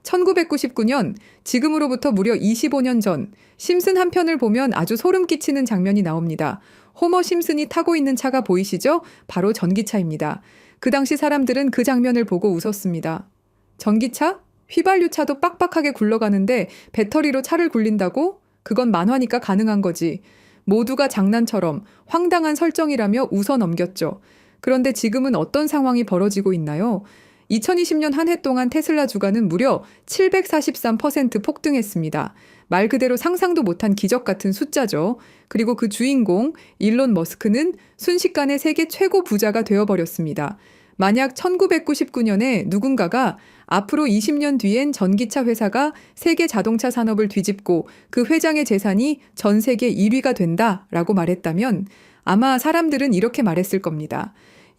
1999년, 지금으로부터 무려 25년 전, 심슨 한 편을 보면 아주 소름 끼치는 장면이 나옵니다. 호머 심슨이 타고 있는 차가 보이시죠? 바로 전기차입니다. 그 당시 사람들은 그 장면을 보고 웃었습니다. 전기차? 휘발유차도 빡빡하게 굴러가는데 배터리로 차를 굴린다고? 그건 만화니까 가능한 거지. 모두가 장난처럼 황당한 설정이라며 웃어 넘겼죠. 그런데 지금은 어떤 상황이 벌어지고 있나요? 2020년 한 해 동안 테슬라 주가는 무려 743% 폭등했습니다. 말 그대로 상상도 못한 기적 같은 숫자죠. 그리고 그 주인공 일론 머스크는 순식간에 세계 최고 부자가 되어버렸습니다. 만약 1999년에 누군가가 앞으로 20년 뒤엔 전기차 회사가 세계 자동차 산업을 뒤집고 그 회장의 재산이 전 세계 1위가 된다라고 말했다면 아마 사람들은 이렇게 말했을 겁니다.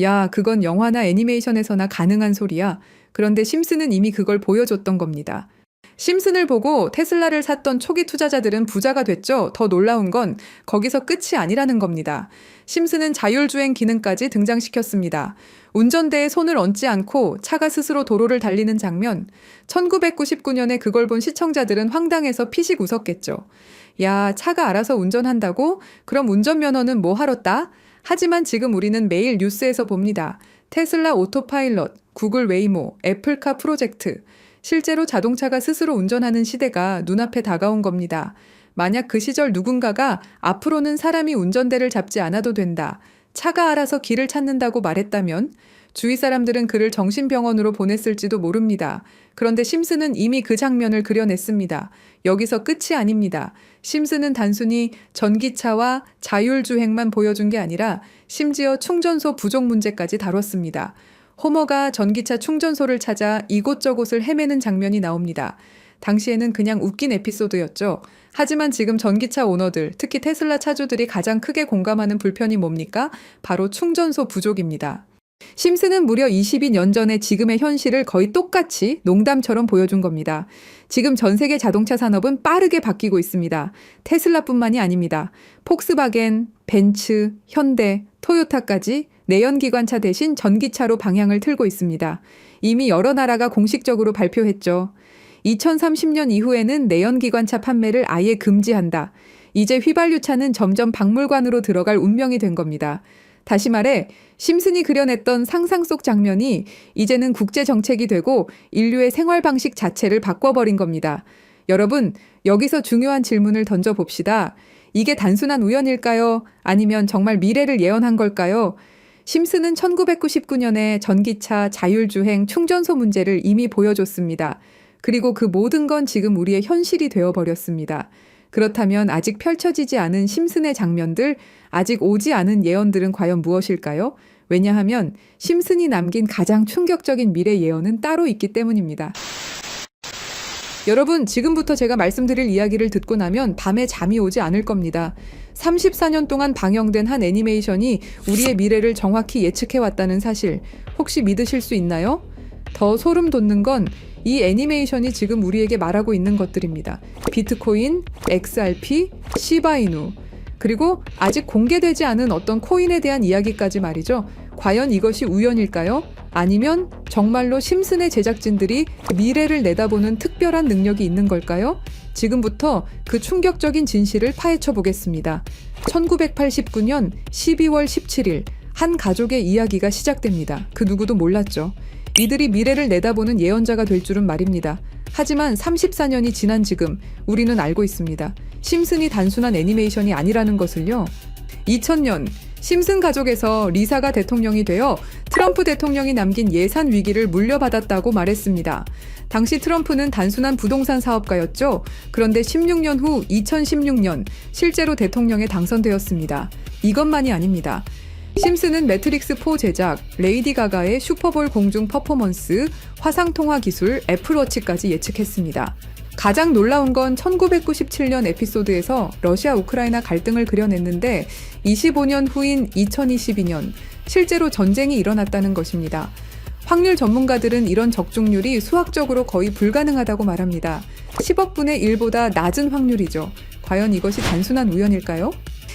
야, 그건 영화나 애니메이션에서나 가능한 소리야. 그런데 심슨은 이미 그걸 보여줬던 겁니다. 심슨을 보고 테슬라를 샀던 초기 투자자들은 부자가 됐죠. 더 놀라운 건 거기서 끝이 아니라는 겁니다. 심슨은 자율주행 기능까지 등장시켰습니다. 운전대에 손을 얹지 않고 차가 스스로 도로를 달리는 장면. 1999년에 그걸 본 시청자들은 황당해서 피식 웃었겠죠. 야, 차가 알아서 운전한다고? 그럼 운전면허는 뭐 하러 따? 하지만 지금 우리는 매일 뉴스에서 봅니다. 테슬라 오토파일럿, 구글 웨이모, 애플카 프로젝트. 실제로 자동차가 스스로 운전하는 시대가 눈앞에 다가온 겁니다. 만약 그 시절 누군가가 앞으로는 사람이 운전대를 잡지 않아도 된다. 차가 알아서 길을 찾는다고 말했다면 주위 사람들은 그를 정신병원으로 보냈을지도 모릅니다. 그런데 심슨은 이미 그 장면을 그려냈습니다. 여기서 끝이 아닙니다. 심슨은 단순히 전기차와 자율주행만 보여준 게 아니라 심지어 충전소 부족 문제까지 다뤘습니다. 호머가 전기차 충전소를 찾아 이곳저곳을 헤매는 장면이 나옵니다. 당시에는 그냥 웃긴 에피소드였죠. 하지만 지금 전기차 오너들, 특히 테슬라 차주들이 가장 크게 공감하는 불편이 뭡니까? 바로 충전소 부족입니다. 심슨은 무려 22년 전에 지금의 현실을 거의 똑같이 농담처럼 보여준 겁니다. 지금 전 세계 자동차 산업은 빠르게 바뀌고 있습니다. 테슬라뿐만이 아닙니다. 폭스바겐, 벤츠, 현대, 토요타까지 내연기관차 대신 전기차로 방향을 틀고 있습니다. 이미 여러 나라가 공식적으로 발표했죠. 2030년 이후에는 내연기관차 판매를 아예 금지한다. 이제 휘발유차는 점점 박물관으로 들어갈 운명이 된 겁니다. 다시 말해 심슨이 그려냈던 상상 속 장면이 이제는 국제정책이 되고 인류의 생활 방식 자체를 바꿔버린 겁니다. 여러분, 여기서 중요한 질문을 던져봅시다. 이게 단순한 우연일까요? 아니면 정말 미래를 예언한 걸까요? 심슨은 1999년에 전기차, 자율주행, 충전소 문제를 이미 보여줬습니다. 그리고 그 모든 건 지금 우리의 현실이 되어버렸습니다. 그렇다면 아직 펼쳐지지 않은 심슨의 장면들, 아직 오지 않은 예언들은 과연 무엇일까요? 왜냐하면 심슨이 남긴 가장 충격적인 미래 예언은 따로 있기 때문입니다. 여러분, 지금부터 제가 말씀드릴 이야기를 듣고 나면 밤에 잠이 오지 않을 겁니다. 34년 동안 방영된 한 애니메이션이 우리의 미래를 정확히 예측해왔다는 사실, 혹시 믿으실 수 있나요? 더 소름 돋는 건 이 애니메이션이 지금 우리에게 말하고 있는 것들입니다. 비트코인, XRP, 시바이누, 그리고 아직 공개되지 않은 어떤 코인에 대한 이야기까지 말이죠. 과연 이것이 우연일까요? 아니면 정말로 심슨의 제작진들이 미래를 내다보는 특별한 능력이 있는 걸까요? 지금부터 그 충격적인 진실을 파헤쳐 보겠습니다. 1989년 12월 17일 한 가족의 이야기가 시작됩니다. 그 누구도 몰랐죠. 이들이 미래를 내다보는 예언자가 될 줄은 말입니다. 하지만 34년이 지난 지금 우리는 알고 있습니다. 심슨이 단순한 애니메이션이 아니라는 것을요. 2000년 심슨 가족에서 리사가 대통령이 되어 트럼프 대통령이 남긴 예산 위기를 물려받았다고 말했습니다. 당시 트럼프는 단순한 부동산 사업가였죠. 그런데 16년 후 2016년 실제로 대통령에 당선되었습니다. 이것만이 아닙니다. 심슨은 매트릭스4 제작, 레이디 가가의 슈퍼볼 공중 퍼포먼스, 화상통화 기술, 애플워치까지 예측했습니다. 가장 놀라운 건 1997년 에피소드에서 러시아 우크라이나 갈등을 그려냈는데 25년 후인 2022년 실제로 전쟁이 일어났다는 것입니다. 확률 전문가들은 이런 적중률이 수학적으로 거의 불가능하다고 말합니다. 10억 분의 1보다 낮은 확률이죠. 과연 이것이 단순한 우연일까요?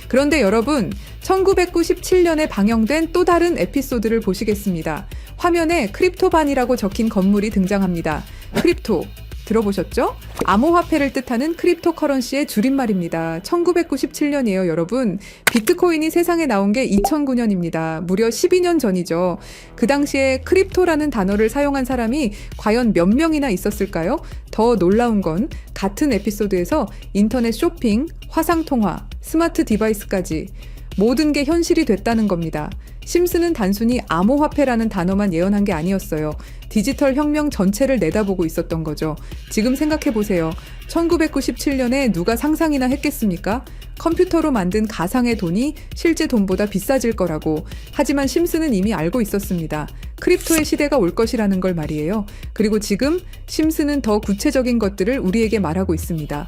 그런데 여러분, 1997년에 방영된 또 다른 에피소드를 보시겠습니다. 화면에 크립토반이라고 적힌 건물이 등장합니다. 크립토, 들어보셨죠? 암호화폐를 뜻하는 크립토커런시의 줄임말입니다. 1997년이에요, 여러분. 비트코인이 세상에 나온 게 2009년입니다. 무려 12년 전이죠. 그 당시에 크립토라는 단어를 사용한 사람이 과연 몇 명이나 있었을까요? 더 놀라운 건 같은 에피소드에서 인터넷 쇼핑, 화상통화, 스마트 디바이스까지 모든 게 현실이 됐다는 겁니다. 심슨은 단순히 암호화폐라는 단어만 예언한 게 아니었어요. 디지털 혁명 전체를 내다보고 있었던 거죠. 지금 생각해보세요. 1997년에 누가 상상이나 했겠습니까? 컴퓨터로 만든 가상의 돈이 실제 돈보다 비싸질 거라고. 하지만 심슨은 이미 알고 있었습니다. 크립토의 시대가 올 것이라는 걸 말이에요. 그리고 지금 심슨은 더 구체적인 것들을 우리에게 말하고 있습니다.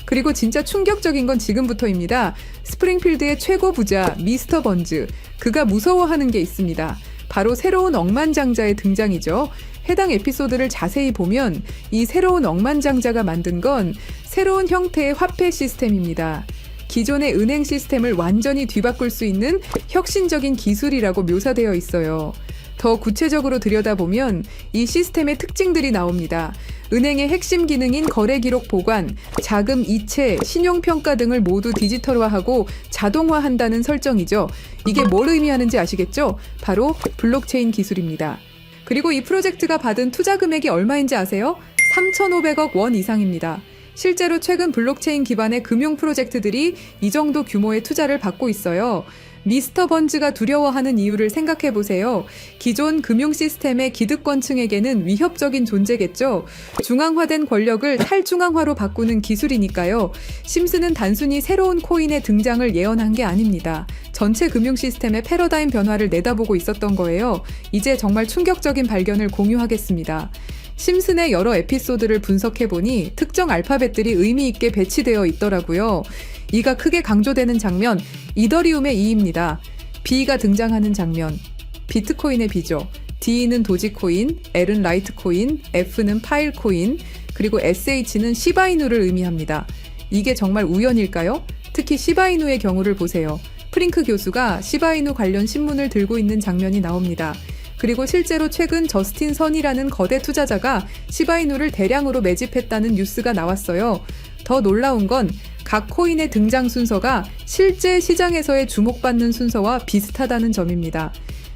그리고 진짜 충격적인 건 지금부터입니다. 스프링필드의 최고 부자 미스터 번즈, 그가 무서워하는 게 있습니다. 바로 새로운 억만장자의 등장이죠. 해당 에피소드를 자세히 보면 이 새로운 억만장자가 만든 건 새로운 형태의 화폐 시스템입니다. 기존의 은행 시스템을 완전히 뒤바꿀 수 있는 혁신적인 기술이라고 묘사되어 있어요. 더 구체적으로 들여다보면 이 시스템의 특징들이 나옵니다. 은행의 핵심 기능인 거래 기록 보관, 자금 이체, 신용평가 등을 모두 디지털화하고 자동화한다는 설정이죠. 이게 뭘 의미하는지 아시겠죠? 바로 블록체인 기술입니다. 그리고 이 프로젝트가 받은 투자 금액이 얼마인지 아세요? 3,500억 원 이상입니다. 실제로 최근 블록체인 기반의 금융 프로젝트들이 이 정도 규모의 투자를 받고 있어요. 미스터 번즈가 두려워하는 이유를 생각해 보세요. 기존 금융 시스템의 기득권층에게는 위협적인 존재겠죠. 중앙화된 권력을 탈중앙화로 바꾸는 기술이니까요. 심슨은 단순히 새로운 코인의 등장을 예언한 게 아닙니다. 전체 금융 시스템의 패러다임 변화를 내다보고 있었던 거예요. 이제 정말 충격적인 발견을 공유하겠습니다. 심슨의 여러 에피소드를 분석해보니 특정 알파벳들이 의미 있게 배치되어 있더라고요. 이가 크게 강조되는 장면, 이더리움의 E입니다. B가 등장하는 장면, 비트코인의 B죠. D는 도지코인, L은 라이트코인, F는 파일코인, 그리고 SH는 시바이누를 의미합니다. 이게 정말 우연일까요? 특히 시바이누의 경우를 보세요. 프링크 교수가 시바이누 관련 신문을 들고 있는 장면이 나옵니다. 그리고 실제로 최근 저스틴 선이라는 거대 투자자가 시바이누를 대량으로 매집했다는 뉴스가 나왔어요. 더 놀라운 건 각 코인의 등장 순서가 실제 시장에서의 주목받는 순서와 비슷하다는 점입니다.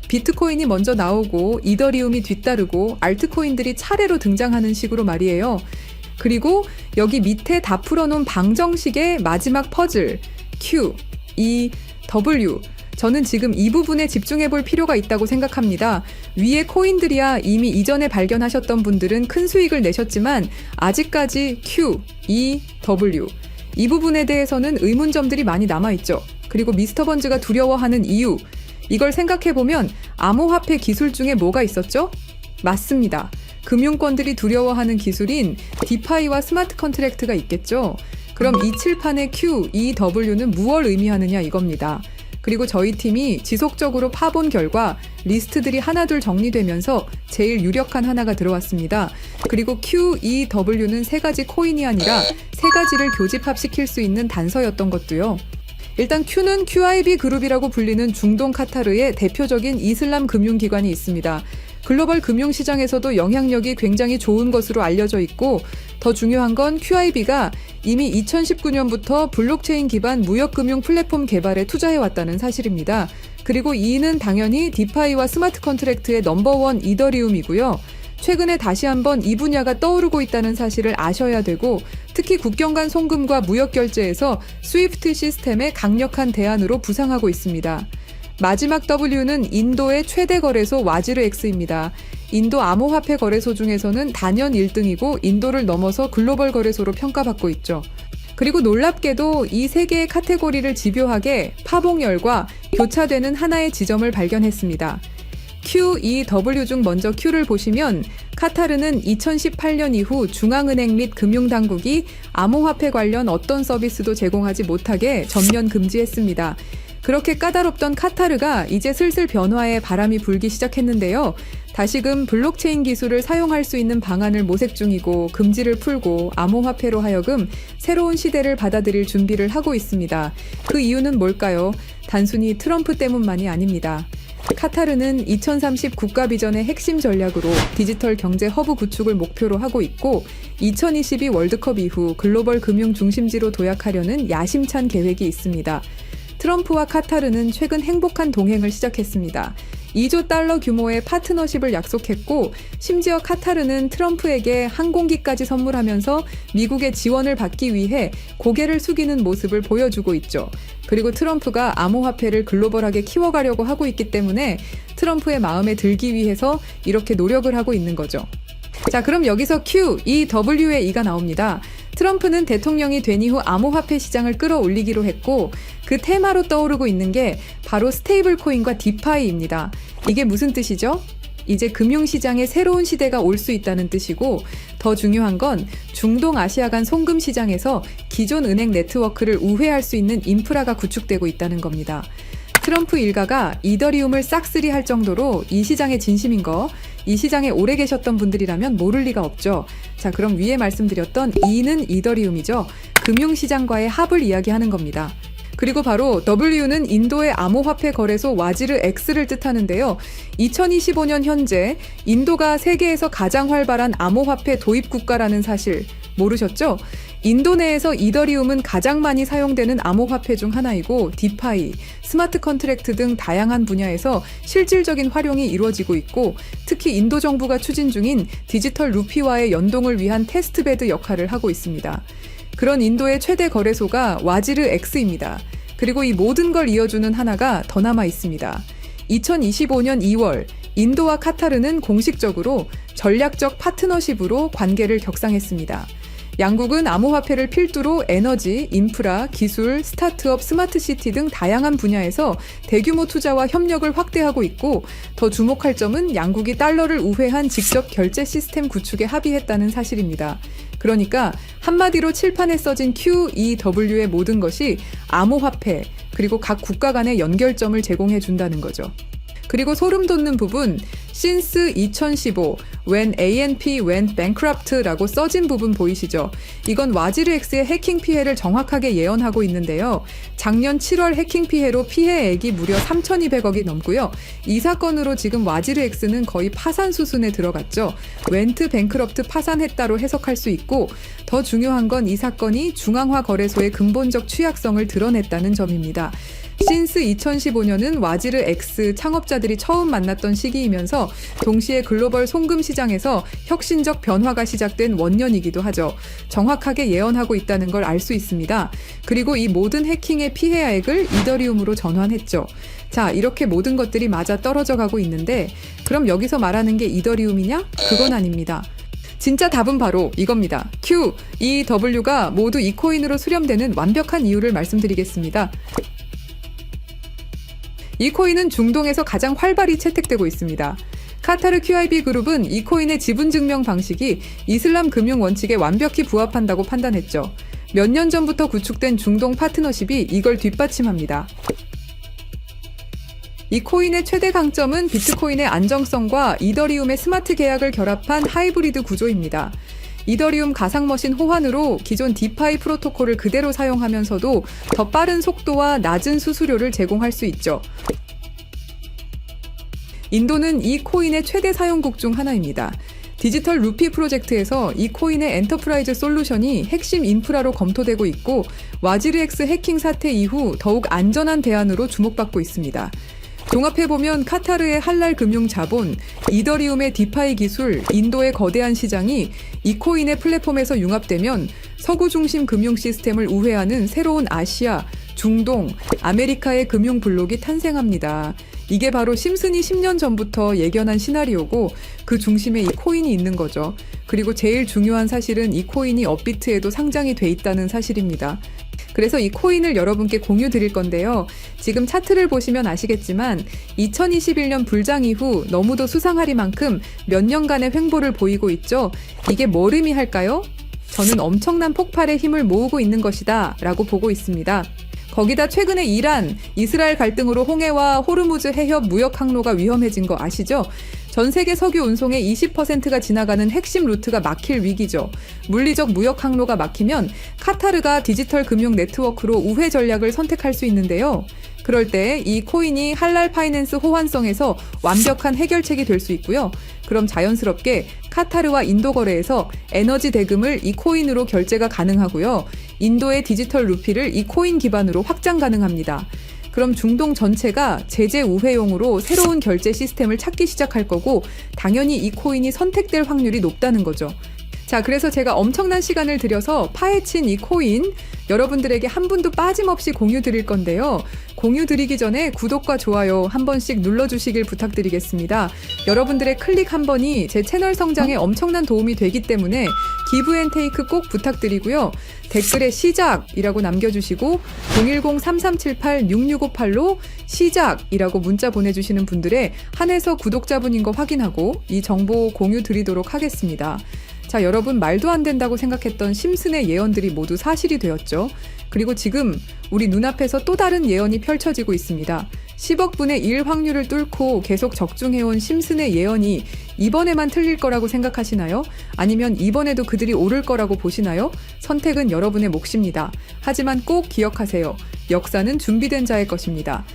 비트코인이 먼저 나오고 이더리움이 뒤따르고 알트코인들이 차례로 등장하는 식으로 말이에요. 그리고 여기 밑에 다 풀어놓은 방정식의 마지막 퍼즐 Q, E, W, 저는 지금 이 부분에 집중해 볼 필요가 있다고 생각합니다. 위에 코인들이야 이미 이전에 발견하셨던 분들은 큰 수익을 내셨지만 아직까지 Q, E, W 이 부분에 대해서는 의문점들이 많이 남아있죠. 그리고 미스터 번즈가 두려워하는 이유, 이걸 생각해보면 암호화폐 기술 중에 뭐가 있었죠? 맞습니다. 금융권들이 두려워하는 기술인 디파이와 스마트 컨트랙트가 있겠죠. 그럼 이 칠판의 Q, E, W는 무엇을 의미하느냐 이겁니다. 그리고 저희 팀이 지속적으로 파본 결과 리스트들이 하나둘 정리되면서 제일 유력한 하나가 들어왔습니다. 그리고 Q, E, W는 세 가지 코인이 아니라 세 가지를 교집합시킬 수 있는 단서였던 것도요. 일단 Q는 QIB 그룹이라고 불리는 중동 카타르의 대표적인 이슬람 금융기관이 있습니다. 글로벌 금융시장에서도 영향력이 굉장히 좋은 것으로 알려져 있고 더 중요한 건 QIB가 이미 2019년부터 블록체인 기반 무역금융 플랫폼 개발에 투자해왔다는 사실입니다. 그리고 E는 당연히 디파이와 스마트 컨트랙트의 넘버원 이더리움이고요. 최근에 다시 한번 이 분야가 떠오르고 있다는 사실을 아셔야 되고 특히 국경 간 송금과 무역 결제에서 스위프트 시스템의 강력한 대안으로 부상하고 있습니다. 마지막 W는 인도의 최대 거래소 와지르X입니다. 인도 암호화폐 거래소 중에서는 단연 1등이고 인도를 넘어서 글로벌 거래소로 평가받고 있죠. 그리고 놀랍게도 이 세 개의 카테고리를 집요하게 파봉열과 교차되는 하나의 지점을 발견했습니다. Q, E, W 중 먼저 Q를 보시면 카타르는 2018년 이후 중앙은행 및 금융당국이 암호화폐 관련 어떤 서비스도 제공하지 못하게 전면 금지했습니다. 그렇게 까다롭던 카타르가 이제 슬슬 변화의 바람이 불기 시작했는데요. 다시금 블록체인 기술을 사용할 수 있는 방안을 모색 중이고 금지를 풀고 암호화폐로 하여금 새로운 시대를 받아들일 준비를 하고 있습니다. 그 이유는 뭘까요? 단순히 트럼프 때문만이 아닙니다. 카타르는 2030 국가 비전의 핵심 전략으로 디지털 경제 허브 구축을 목표로 하고 있고 2022 월드컵 이후 글로벌 금융 중심지로 도약하려는 야심찬 계획이 있습니다. 트럼프와 카타르는 최근 행복한 동행을 시작했습니다. 2조 달러 규모의 파트너십을 약속했고 심지어 카타르는 트럼프에게 항공기까지 선물하면서 미국의 지원을 받기 위해 고개를 숙이는 모습을 보여주고 있죠. 그리고 트럼프가 암호화폐를 글로벌하게 키워가려고 하고 있기 때문에 트럼프의 마음에 들기 위해서 이렇게 노력을 하고 있는 거죠. 자, 그럼 여기서 Q, E, W의 E가 나옵니다. 트럼프는 대통령이 된 이후 암호화폐 시장을 끌어올리기로 했고 그 테마로 떠오르고 있는 게 바로 스테이블 코인과 디파이입니다. 이게 무슨 뜻이죠? 이제 금융시장에 새로운 시대가 올 수 있다는 뜻이고 더 중요한 건 중동 아시아 간 송금 시장에서 기존 은행 네트워크를 우회할 수 있는 인프라가 구축되고 있다는 겁니다. 트럼프 일가가 이더리움을 싹쓸이 할 정도로 이 시장에 진심인 거, 이 시장에 오래 계셨던 분들이라면 모를 리가 없죠. 자, 그럼 위에 말씀드렸던 E는 이더리움이죠. 금융시장과의 합을 이야기하는 겁니다. 그리고 바로 W는 인도의 암호화폐 거래소 와지르 X를 뜻하는데요. 2025년 현재 인도가 세계에서 가장 활발한 암호화폐 도입 국가라는 사실 모르셨죠? 인도 내에서 이더리움은 가장 많이 사용되는 암호화폐 중 하나이고 디파이, 스마트 컨트랙트 등 다양한 분야에서 실질적인 활용이 이루어지고 있고 특히 인도 정부가 추진 중인 디지털 루피와의 연동을 위한 테스트베드 역할을 하고 있습니다. 그런 인도의 최대 거래소가 와지르 X입니다. 그리고 이 모든 걸 이어주는 하나가 더 남아 있습니다. 2025년 2월 인도와 카타르는 공식적으로 전략적 파트너십으로 관계를 격상했습니다. 양국은 암호화폐를 필두로 에너지, 인프라, 기술, 스타트업, 스마트시티 등 다양한 분야에서 대규모 투자와 협력을 확대하고 있고 더 주목할 점은 양국이 달러를 우회한 직접 결제 시스템 구축에 합의했다는 사실입니다. 그러니까 한마디로 칠판에 써진 QEW의 모든 것이 암호화폐 그리고 각 국가 간의 연결점을 제공해 준다는 거죠. 그리고 소름 돋는 부분, since 2015, when ANP went bankrupt라고 써진 부분 보이시죠? 이건 와지르 X의 해킹 피해를 정확하게 예언하고 있는데요. 작년 7월 해킹 피해로 피해액이 무려 3,200억이 넘고요. 이 사건으로 지금 와지르 X는 거의 파산 수순에 들어갔죠. went bankrupt 파산했다로 해석할 수 있고 더 중요한 건 이 사건이 중앙화 거래소의 근본적 취약성을 드러냈다는 점입니다. since 2015년은 와지르 X 창업자들이 처음 만났던 시기이면서 동시에 글로벌 송금 시장에서 혁신적 변화가 시작된 원년이기도 하죠. 정확하게 예언하고 있다는 걸 알 수 있습니다. 그리고 이 모든 해킹의 피해액을 이더리움으로 전환했죠. 자, 이렇게 모든 것들이 맞아 떨어져 가고 있는데 그럼 여기서 말하는 게 이더리움이냐? 그건 아닙니다. 진짜 답은 바로 이겁니다. Q, E, W가 모두 이 코인으로 수렴되는 완벽한 이유를 말씀드리겠습니다. 이 코인은 중동에서 가장 활발히 채택되고 있습니다. 카타르 QIB 그룹은 이 코인의 지분 증명 방식이 이슬람 금융 원칙에 완벽히 부합한다고 판단했죠. 몇 년 전부터 구축된 중동 파트너십이 이걸 뒷받침합니다. 이 코인의 최대 강점은 비트코인의 안정성과 이더리움의 스마트 계약을 결합한 하이브리드 구조입니다. 이더리움 가상머신 호환으로 기존 디파이 프로토콜을 그대로 사용하면서도 더 빠른 속도와 낮은 수수료를 제공할 수 있죠. 인도는 이 코인의 최대 사용국 중 하나입니다. 디지털 루피 프로젝트에서 이 코인의 엔터프라이즈 솔루션이 핵심 인프라로 검토되고 있고 와지르 X 해킹 사태 이후 더욱 안전한 대안으로 주목받고 있습니다. 종합해보면 카타르의 할랄 금융 자본, 이더리움의 디파이 기술, 인도의 거대한 시장이 이 코인의 플랫폼에서 융합되면 서구 중심 금융 시스템을 우회하는 새로운 아시아, 중동, 아메리카의 금융 블록이 탄생합니다. 이게 바로 심슨이 10년 전부터 예견한 시나리오고 그 중심에 이 코인이 있는 거죠. 그리고 제일 중요한 사실은 이 코인이 업비트에도 상장이 돼 있다는 사실입니다. 그래서 이 코인을 여러분께 공유 드릴 건데요. 지금 차트를 보시면 아시겠지만 2021년 불장 이후 너무도 수상하리만큼 몇 년간의 횡보를 보이고 있죠. 이게 뭘 의미할까요? 저는 엄청난 폭발의 힘을 모으고 있는 것이다 라고 보고 있습니다. 거기다 최근에 이란, 이스라엘 갈등으로 홍해와 호르무즈 해협 무역 항로가 위험해진 거 아시죠? 전 세계 석유 운송의 20%가 지나가는 핵심 루트가 막힐 위기죠. 물리적 무역 항로가 막히면 카타르가 디지털 금융 네트워크로 우회 전략을 선택할 수 있는데요. 그럴 때 이 코인이 할랄 파이낸스 호환성에서 완벽한 해결책이 될 수 있고요. 그럼 자연스럽게 카타르와 인도 거래에서 에너지 대금을 이 코인으로 결제가 가능하고요. 인도의 디지털 루피를 이 코인 기반으로 확장 가능합니다. 그럼 중동 전체가 제재 우회용으로 새로운 결제 시스템을 찾기 시작할 거고 당연히 이 코인이 선택될 확률이 높다는 거죠. 자, 그래서 제가 엄청난 시간을 들여서 파헤친 이 코인 여러분들에게 한 분도 빠짐없이 공유 드릴 건데요. 공유 드리기 전에 구독과 좋아요 한 번씩 눌러주시길 부탁드리겠습니다. 여러분들의 클릭 한 번이 제 채널 성장에 엄청난 도움이 되기 때문에 기브앤테이크 꼭 부탁드리고요. 댓글에 시작이라고 남겨주시고 010-3378-6658로 시작이라고 문자 보내주시는 분들의 한해서 구독자분인 거 확인하고 이 정보 공유 드리도록 하겠습니다. 자, 여러분 말도 안 된다고 생각했던 심슨의 예언들이 모두 사실이 되었죠. 그리고 지금 우리 눈앞에서 또 다른 예언이 펼쳐지고 있습니다. 10억 분의 1 확률을 뚫고 계속 적중해온 심슨의 예언이 이번에만 틀릴 거라고 생각하시나요? 아니면 이번에도 그들이 오를 거라고 보시나요? 선택은 여러분의 몫입니다. 하지만 꼭 기억하세요. 역사는 준비된 자의 것입니다.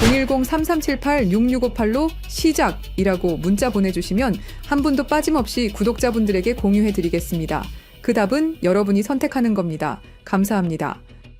010-3378-6658로 시작이라고 문자 보내주시면 한 분도 빠짐없이 구독자분들에게 공유해드리겠습니다. 그 답은 여러분이 선택하는 겁니다. 감사합니다.